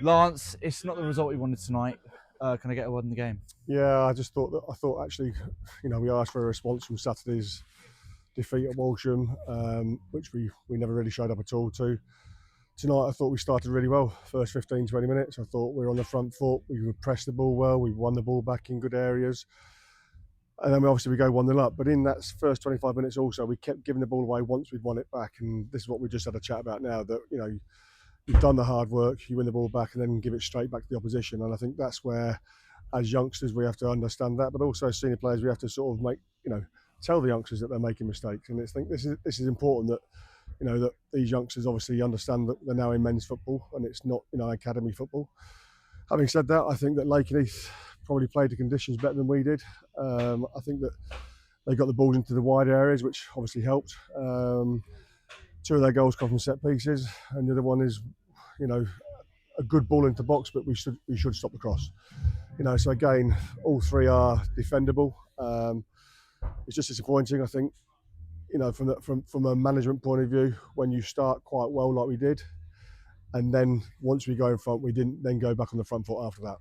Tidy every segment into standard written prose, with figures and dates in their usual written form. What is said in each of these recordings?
Lance, it's not the result we wanted tonight. Can I get a word in the game? Yeah, I thought actually, we asked for a response from Saturday's defeat at Walsham, which we never really showed up at all to. Tonight, I thought we started really well. First 15, 20 minutes, I thought we were on the front foot. We would press the ball well. We won the ball back in good areas. And then we go 1-0 up. But in that first 25 minutes also, we kept giving the ball away once we'd won it back. And this is what we just had a chat about now, that, you've done the hard work, you win the ball back and then give it straight back to the opposition. And I think that's where, as youngsters, we have to understand that. But also as senior players, we have to sort of tell the youngsters that they're making mistakes. And I think this is important, that that these youngsters obviously understand that they're now in men's football and it's not academy football. Having said that, I think that Lakenheath probably played the conditions better than we did. I think that they got the balls into the wide areas, which obviously helped. Two of their goals come from set pieces, and the other one is, a good ball into the box, but we should stop the cross. So again, all three are defendable. It's just disappointing, I think. From a management point of view, when you start quite well like we did, and then once we go in front, we didn't then go back on the front foot after that.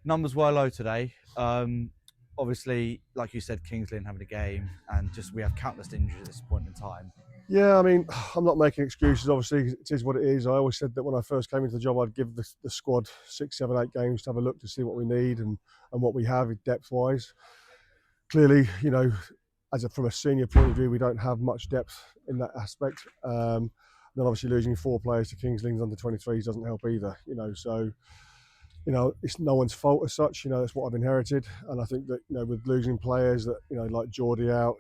Numbers were low today. Obviously, like you said, Kingsley having a game, and just we have countless injuries at this point in time. Yeah, I mean, I'm not making excuses. Obviously, it is what it is. I always said that when I first came into the job, I'd give the squad 6, 7, 8 games to have a look to see what we need and what we have depth-wise. Clearly, from a senior point of view, we don't have much depth in that aspect. Then obviously losing 4 players to King's Lynn's under 23s doesn't help either. So it's no one's fault as such. That's what I've inherited, and I think that with losing players that like Geordie out,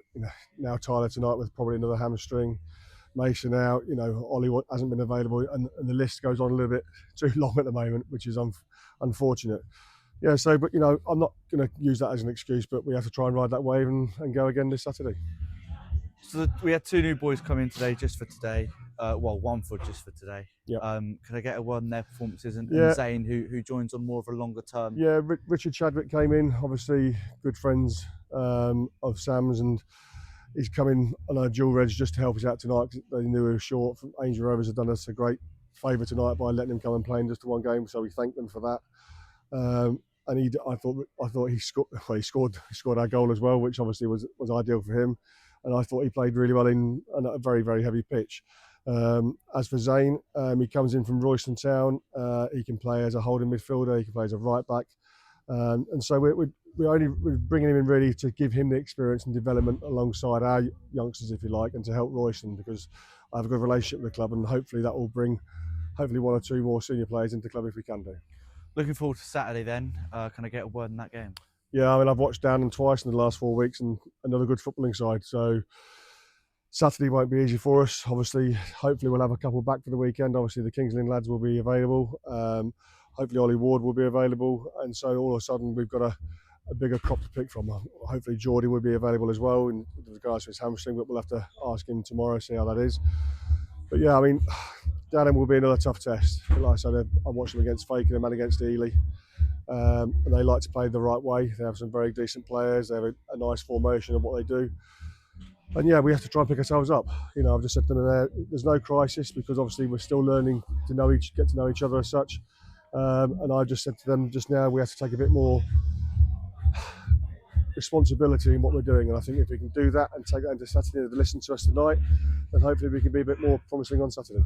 now Tyler tonight with probably another hamstring, Mason out, Ollie hasn't been available, and the list goes on a little bit too long at the moment, which is unfortunate. Yeah, so but I'm not going to use that as an excuse, but we have to try and ride that wave and go again this Saturday. So we had 2 new boys come in today just for today. One for just for today. Yeah. Can I get a word on their performances and Zane, who joins on more of a longer term? Yeah, Richard Chadwick came in, obviously good friends of Sam's, and he's coming on a dual reg just to help us out tonight. They knew we were short. Angel Rovers have done us a great favour tonight by letting him come and play in just the one game, so we thank them for that. And I thought he scored. Well, he scored our goal as well, which obviously was ideal for him. And I thought he played really well on a very, very heavy pitch. As for Zane, he comes in from Royston Town. He can play as a holding midfielder. He can play as a right back. And so we're bringing him in really to give him the experience and development alongside our youngsters, if you like, and to help Royston, because I have a good relationship with the club, and hopefully that will bring 1 or 2 more senior players into the club if we can do. Looking forward to Saturday then. Can I get a word in that game? Yeah, I mean, I've watched Downham twice in the last 4 weeks, and another good footballing side. So Saturday won't be easy for us. Obviously, hopefully we'll have a couple back for the weekend. Obviously, the King's Lynn lads will be available. Hopefully, Ollie Ward will be available. And so all of a sudden, we've got a bigger crop to pick from. Hopefully, Geordie will be available as well in regards to his hamstring, but we'll have to ask him tomorrow, see how that is. But yeah, I mean, Downham will be another tough test. Like I said, I watched them against Fakenham and against Ely. And they like to play the right way. They have some very decent players. They have a nice formation of what they do. And yeah, we have to try and pick ourselves up. I've just said to them there's no crisis, because obviously we're still learning to get to know each other as such. And I just said to them just now, we have to take a bit more responsibility in what we're doing. And I think if we can do that and take that into Saturday and listen to us tonight, then hopefully we can be a bit more promising on Saturday.